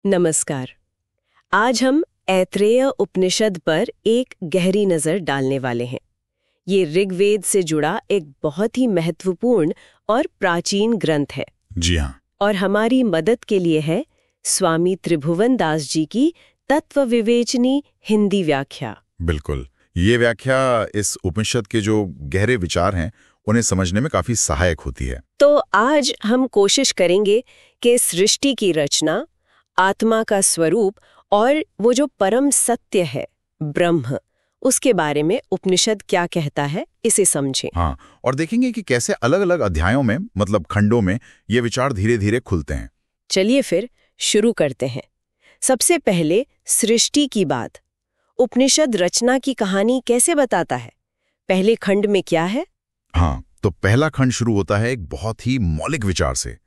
नमस्कार। आज हम ऐत्रेय उपनिषद पर एक गहरी नजर डालने वाले हैं। ये ऋग्वेद से जुड़ा एक बहुत ही महत्वपूर्ण और प्राचीन ग्रंथ है। जी हाँ। और हमारी मदद के लिए है स्वामी त्रिभुवन दास जी की तत्व विवेचनी हिंदी व्याख्या। बिल्कुल, ये व्याख्या इस उपनिषद के जो गहरे विचार हैं उन्हें समझने में काफी सहायक होती है। तो आज हम कोशिश करेंगे कि सृष्टि की रचना, आत्मा का स्वरूप और वो जो परम सत्य है ब्रह्म, उसके बारे में उपनिषद क्या कहता है इसे समझें। हाँ, और देखेंगे कि कैसे अलग अलग अध्यायों में मतलब खंडों में ये विचार धीरे धीरे खुलते हैं। चलिए फिर शुरू करते हैं। सबसे पहले सृष्टि की बात। उपनिषद रचना की कहानी कैसे बताता है? पहले खंड में क्या है? हाँ, तो पहला खंड शुरू होता है एक बहुत ही मौलिक विचार से।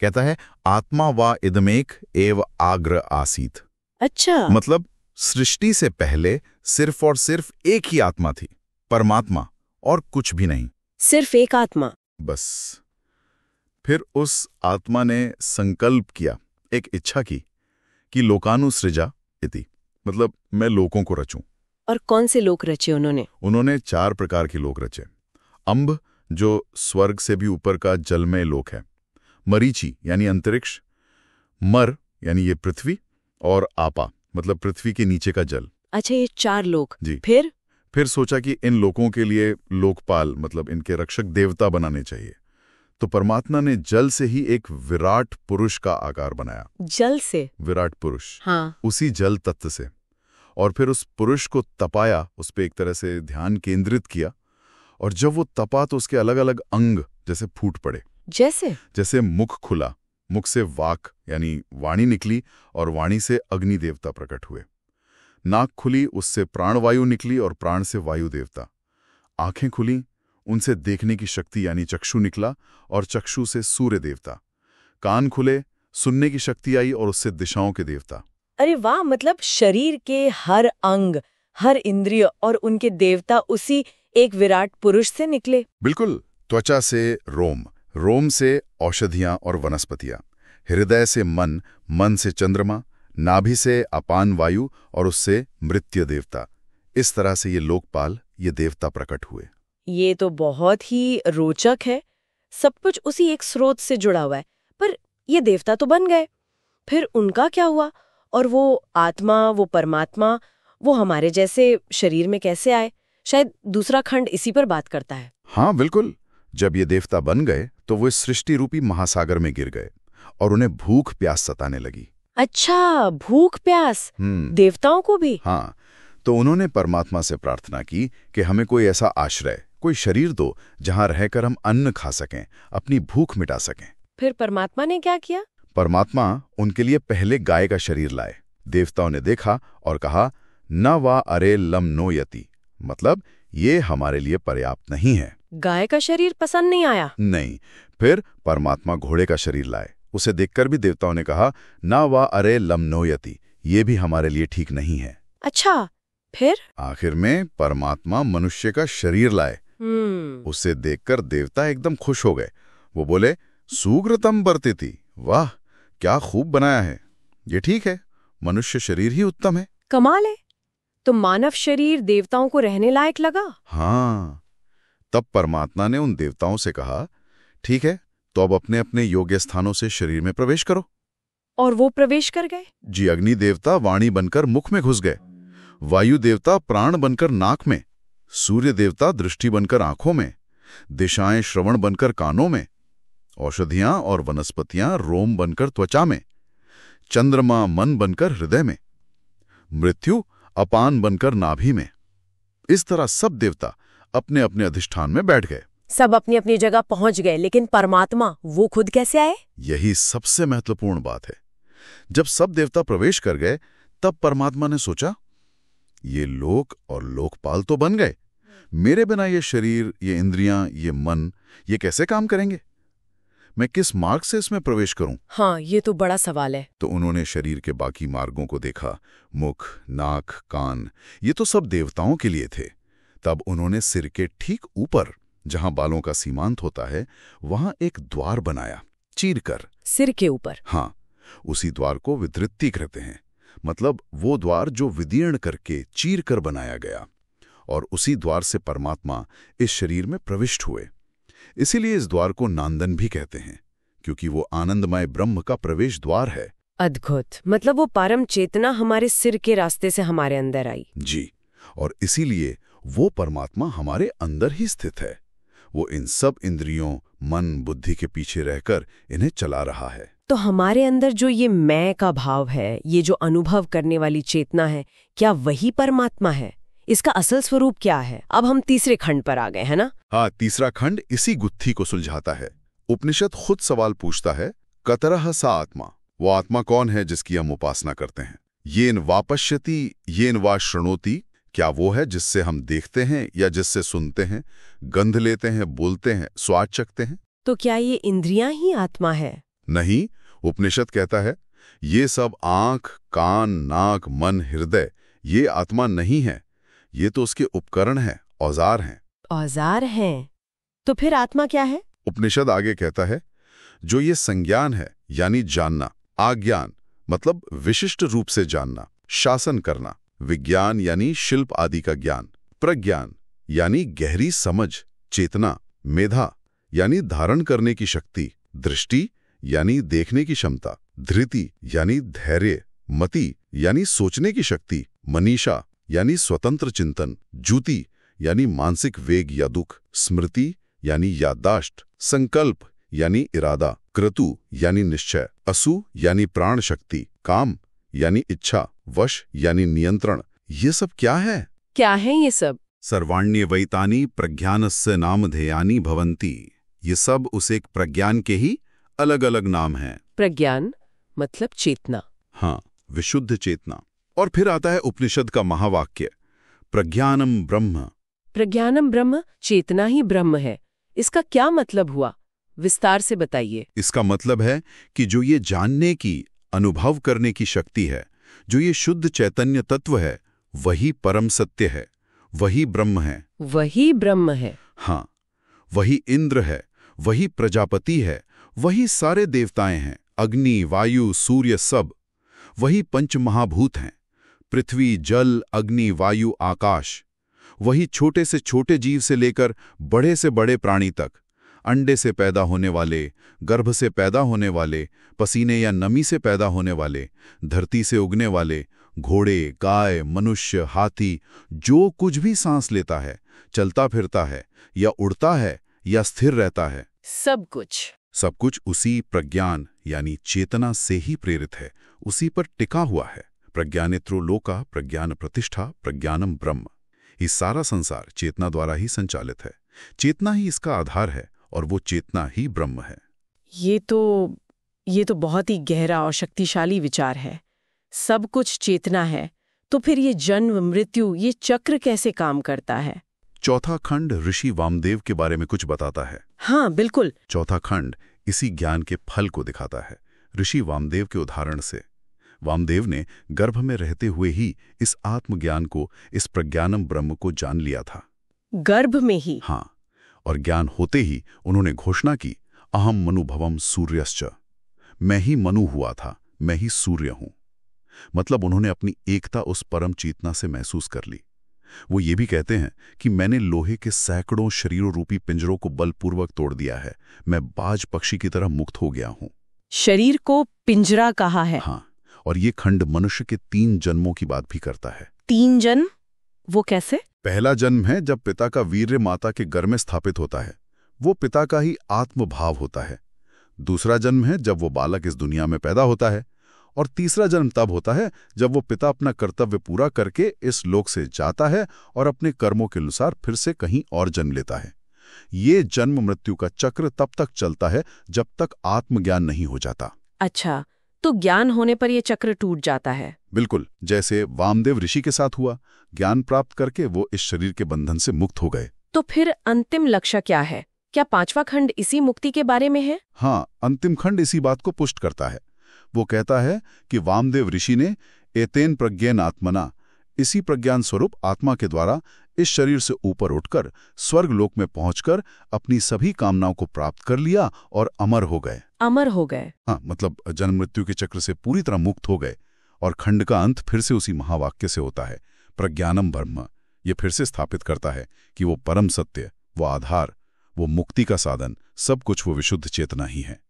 कहता है आत्मा वा इदमेक एव आग्र आसीत। अच्छा, मतलब सृष्टि से पहले सिर्फ और सिर्फ एक ही आत्मा थी, परमात्मा, और कुछ भी नहीं। सिर्फ एक आत्मा। बस फिर उस आत्मा ने संकल्प किया, एक इच्छा की कि लोकानुसृजा इति, मतलब मैं लोकों को रचूं। और कौन से लोक रचे उन्होंने? उन्होंने 4 प्रकार के लोक रचे। अंब, जो स्वर्ग से भी ऊपर का जलमय लोक है। मरीचि यानी अंतरिक्ष। मर यानी ये पृथ्वी। और आपा मतलब पृथ्वी के नीचे का जल। अच्छा, ये 4 लोक। जी। फिर सोचा कि इन लोकों के लिए लोकपाल मतलब इनके रक्षक देवता बनाने चाहिए। तो परमात्मा ने जल से ही एक विराट पुरुष का आकार बनाया। जल से? विराट पुरुष। हाँ। उसी जल तत्व से। और फिर उस पुरुष को तपाया, उस पे एक तरह से ध्यान केंद्रित किया। और जब वो तपा तो उसके अलग अलग अंग जैसे फूट पड़े। जैसे मुख खुला, मुख से वाक यानी वाणी निकली और वाणी से अग्नि देवता प्रकट हुए। नाक खुली, उससे प्राणवायु निकली और प्राण से वायु देवता। आंखें खुली, उनसे देखने की शक्ति यानी चक्षु निकला और चक्षु से सूर्य देवता। कान खुले, सुनने की शक्ति आई और उससे दिशाओं के देवता। अरे वाह, मतलब शरीर के हर अंग, हर इंद्रिय और उनके देवता उसी एक विराट पुरुष से निकले। बिल्कुल। त्वचा से रोम, रोम से औषधियां और वनस्पतियां, हृदय से मन, मन से चंद्रमा, नाभि से अपान वायु और उससे मृत्यु देवता। इस तरह से ये लोकपाल, ये देवता प्रकट हुए। ये तो बहुत ही रोचक है। सब कुछ उसी एक स्रोत से जुड़ा हुआ है। पर ये देवता तो बन गए, फिर उनका क्या हुआ? और वो आत्मा, वो परमात्मा, वो हमारे जैसे शरीर में कैसे आए? शायद दूसरा खंड इसी पर बात करता है। हाँ बिल्कुल। जब ये देवता बन गए तो वो सृष्टि रूपी महासागर में गिर गए और उन्हें भूख प्यास सताने लगी। अच्छा, भूख प्यास देवताओं को भी? हाँ, तो उन्होंने परमात्मा से प्रार्थना की कि हमें कोई ऐसा आश्रय, कोई शरीर दो जहां रहकर हम अन्न खा सकें, अपनी भूख मिटा सकें। फिर परमात्मा ने क्या किया? परमात्मा उनके लिए पहले गाय का शरीर लाए। देवताओं ने देखा और कहा न वा अरे लम नो यति, मतलब ये हमारे लिए पर्याप्त नहीं है। गाय का शरीर पसंद नहीं आया? नहीं। फिर परमात्मा घोड़े का शरीर लाए। उसे देखकर भी देवताओं ने कहा न वा अरे लम नो यति, ये भी हमारे लिए ठीक नहीं है। अच्छा, फिर? आखिर में परमात्मा मनुष्य का शरीर लाए। उसे देखकर देवता एकदम खुश हो गए। वो बोले सुग्रतम बर्तिति, वाह क्या खूब बनाया है, ये ठीक है, मनुष्य शरीर ही उत्तम है। कमाल है। तो मानव शरीर देवताओं को रहने लायक लगा? हाँ। तब परमात्मा ने उन देवताओं से कहा ठीक है, तो अब अपने अपने योग्य स्थानों से शरीर में प्रवेश करो। और वो प्रवेश कर गए? जी। अग्नि देवता वाणी बनकर मुख में घुस गए, वायु देवता प्राण बनकर नाक में, सूर्य देवता दृष्टि बनकर आंखों में, दिशाएं श्रवण बनकर कानों में, औषधियां और वनस्पतियां रोम बनकर त्वचा में, चंद्रमा मन बनकर हृदय में, मृत्यु अपान बनकर नाभि में। इस तरह सब देवता अपने अपने अधिष्ठान में बैठ गए। सब अपनी अपनी जगह पहुंच गए, लेकिन परमात्मा वो खुद कैसे आए? यही सबसे महत्वपूर्ण बात है। जब सब देवता प्रवेश कर गए तब परमात्मा ने सोचा ये लोक और लोकपाल तो बन गए, मेरे बिना ये शरीर, ये इंद्रियां, ये मन, ये कैसे काम करेंगे? मैं किस मार्ग से इसमें प्रवेश करूं? हाँ, ये तो बड़ा सवाल है। तो उन्होंने शरीर के बाकी मार्गों को देखा। मुख, नाक, कान, ये तो सब देवताओं के लिए थे। तब उन्होंने सिर के ठीक ऊपर, जहां बालों का सीमांत होता है, वहां एक द्वार बनाया, चीरकर। सिर के ऊपर? हाँ। उसी द्वार को विधृति कहते हैं, मतलब वो द्वार जो विदीर्ण करके चीर कर बनाया गया, और उसी द्वार से परमात्मा इस शरीर में प्रविष्ट हुए। इसीलिए इस द्वार को नांदन भी कहते हैं, क्योंकि वो आनंदमय ब्रह्म का प्रवेश द्वार है। अद्भुत, मतलब वो परम चेतना हमारे सिर के रास्ते से हमारे अंदर आई। जी, और इसीलिए वो परमात्मा हमारे अंदर ही स्थित है। वो इन सब इंद्रियों, मन, बुद्धि के पीछे रहकर इन्हें चला रहा है। तो हमारे अंदर जो ये मैं का भाव है, ये जो अनुभव करने वाली चेतना है, क्या वही परमात्मा है? इसका असल स्वरूप क्या है? अब हम तीसरे खंड पर आ गए, है ना? हाँ, तीसरा खंड इसी गुत्थी को सुलझाता है। उपनिषद खुद सवाल पूछता है, कतरह सा आत्मा? वो आत्मा कौन है जिसकी हम उपासना करते हैं? येन वापश्यति येन वा शृणोति? क्या वो है जिससे हम देखते हैं या जिससे सुनते हैं, गंध लेते हैं, बोलते हैं, स्वाद चखते हैं? तो क्या ये इंद्रियां ही आत्मा है? नहीं, उपनिषद कहता है ये सब आंख, कान, नाक, मन, हृदय ये आत्मा नहीं है। ये तो उसके उपकरण हैं, औजार हैं। औजार हैं? तो फिर आत्मा क्या है? उपनिषद आगे कहता है, जो ये संज्ञान है यानी जानना, आज्ञान मतलब विशिष्ट रूप से जानना, शासन करना, विज्ञान यानी शिल्प आदि का ज्ञान, प्रज्ञान यानी गहरी समझ, चेतना, मेधा यानी धारण करने की शक्ति, दृष्टि यानी देखने की क्षमता, धृति यानी धैर्य, मति यानी सोचने की शक्ति, मनीषा यानी स्वतंत्र चिंतन, जुति यानी मानसिक वेग या दुख, स्मृति यानी याददाश्त, संकल्प यानी इरादा, क्रतु यानी निश्चय, असु यानी प्राण शक्ति, काम यानी इच्छा, वश यानी नियंत्रण। ये सब क्या है? क्या है ये सब? सर्वाण्यवैतानि प्रज्ञानस्य नामधेयानि भवन्ति। ये सब उस एक प्रज्ञान के ही अलग अलग नाम हैं। प्रज्ञान मतलब चेतना। हाँ, विशुद्ध चेतना। और फिर आता है उपनिषद का महावाक्य, प्रज्ञानम ब्रह्म। प्रज्ञानम ब्रह्म, चेतना ही ब्रह्म है। इसका क्या मतलब हुआ? विस्तार से बताइए। इसका मतलब है कि जो ये जानने की, अनुभव करने की शक्ति है, जो ये शुद्ध चैतन्य तत्व है, वही परम सत्य है, वही ब्रह्म है। वही ब्रह्म है? हाँ, वही इंद्र है, वही प्रजापति है, वही सारे देवताएं हैं, अग्नि, वायु, सूर्य सब। वही पंच महाभूत हैं, पृथ्वी, जल, अग्नि, वायु, आकाश। वही छोटे से छोटे जीव से लेकर बड़े से बड़े प्राणी तक, अंडे से पैदा होने वाले, गर्भ से पैदा होने वाले, पसीने या नमी से पैदा होने वाले, धरती से उगने वाले, घोड़े, गाय, मनुष्य, हाथी, जो कुछ भी सांस लेता है, चलता फिरता है या उड़ता है या स्थिर रहता है, सब कुछ उसी प्रज्ञान यानी चेतना से ही प्रेरित है, उसी पर टिका हुआ है। प्रज्ञानेत्रो लोका प्रज्ञान प्रतिष्ठा प्रज्ञानम ब्रह्म। ये सारा संसार चेतना द्वारा ही संचालित है, चेतना ही इसका आधार है और वो चेतना ही ब्रह्म है। ये तो बहुत ही गहरा और शक्तिशाली विचार है। सब कुछ चेतना है, तो फिर ये जन्म मृत्यु, ये चक्र कैसे काम करता है? चौथा खंड ऋषि वामदेव के बारे में कुछ बताता है। हाँ बिल्कुल। चौथा खंड इसी ज्ञान के फल को दिखाता है, ऋषि वामदेव के उदाहरण से। वामदेव ने गर्भ में रहते हुए ही इस आत्मज्ञान को, इस प्रज्ञानम ब्रह्म को जान लिया था। गर्भ में ही? हाँ, और ज्ञान होते ही उन्होंने घोषणा की, अहम मनुभवम सूर्यश्च। मैं ही मनु हुआ था, मैं ही सूर्य हूं। मतलब उन्होंने अपनी एकता उस परम चेतना से महसूस कर ली। वो ये भी कहते हैं कि मैंने लोहे के सैकड़ों शरीरों रूपी पिंजरों को बलपूर्वक तोड़ दिया है, मैं बाज पक्षी की तरह मुक्त हो गया हूं। शरीर को पिंजरा कहा है? हाँ, और ये खंड मनुष्य के 3 जन्मों की बात भी करता है। 3 जन्म? वो कैसे? पहला जन्म है जब पिता का वीर्य माता के गर्भ में स्थापित होता है, वो पिता का ही आत्मभाव होता है। दूसरा जन्म है जब वो बालक इस दुनिया में पैदा होता है, और तीसरा जन्म तब होता है जब वो पिता अपना कर्तव्य पूरा करके इस लोक से जाता है और अपने कर्मों के अनुसार फिर से कहीं और जन्म लेता है। ये जन्म मृत्यु का चक्र तब तक चलता है जब तक आत्मज्ञान नहीं हो जाता। अच्छा, तो ज्ञान होने पर यह चक्र टूट जाता है? बिल्कुल, जैसे वामदेव ऋषि के साथ हुआ। ज्ञान प्राप्त करके वो इस शरीर के बंधन से मुक्त हो गए। तो फिर अंतिम लक्ष्य क्या है? क्या 5वां खंड इसी मुक्ति के बारे में है? हाँ, अंतिम खंड इसी बात को पुष्ट करता है। वो कहता है कि वामदेव ऋषि ने एतेन प्रज्ञेन आत्मना, इसी प्रज्ञान स्वरूप आत्मा के द्वारा इस शरीर से ऊपर उठकर स्वर्गलोक में पहुंचकर अपनी सभी कामनाओं को प्राप्त कर लिया और अमर हो गए। अमर हो गए? हाँ, मतलब जन्म मृत्यु के चक्र से पूरी तरह मुक्त हो गए। और खंड का अंत फिर से उसी महावाक्य से होता है, प्रज्ञानम ब्रह्म। ये फिर से स्थापित करता है कि वो परम सत्य, वो आधार, वो मुक्ति का साधन, सब कुछ वो विशुद्ध चेतना ही है।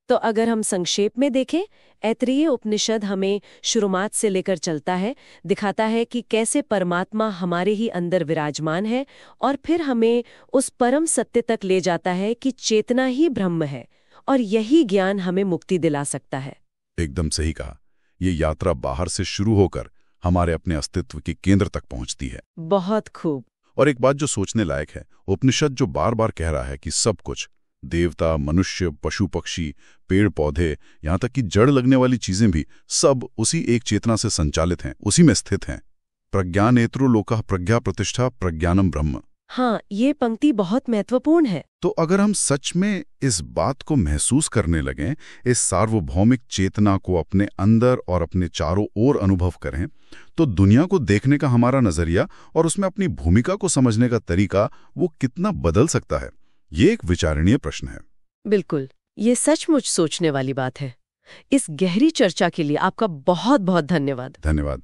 तो अगर हम संक्षेप में देखें, ऐतरेय उपनिषद हमें शुरुआत से लेकर चलता है, दिखाता है कि कैसे परमात्मा हमारे ही अंदर विराजमान है, और फिर हमें उस परम सत्य तक ले जाता है कि चेतना ही ब्रह्म है, और यही ज्ञान हमें मुक्ति दिला सकता है। एकदम सही कहा। ये यात्रा बाहर से शुरू होकर हमारे अपने अस्तित्व के केंद्र तक पहुंचती है। बहुत खूब। और एक बात जो सोचने लायक है, उपनिषद जो बार बार कह रहा है कि सब कुछ, देवता, मनुष्य, पशु पक्षी, पेड़ पौधे, यहाँ तक कि जड़ लगने वाली चीजें भी, सब उसी एक चेतना से संचालित हैं, उसी में स्थित हैं। प्रज्ञानेत्रो लोकः प्रज्ञा प्रतिष्ठा प्रज्ञानम ब्रह्म। हाँ, ये पंक्ति बहुत महत्वपूर्ण है। तो अगर हम सच में इस बात को महसूस करने लगें, इस सार्वभौमिक चेतना को अपने अंदर और अपने चारों ओर अनुभव करें, तो दुनिया को देखने का हमारा नजरिया और उसमें अपनी भूमिका को समझने का तरीका वो कितना बदल सकता है, ये एक विचारणीय प्रश्न है। बिल्कुल, ये सचमुच सोचने वाली बात है। इस गहरी चर्चा के लिए आपका बहुत बहुत धन्यवाद। धन्यवाद।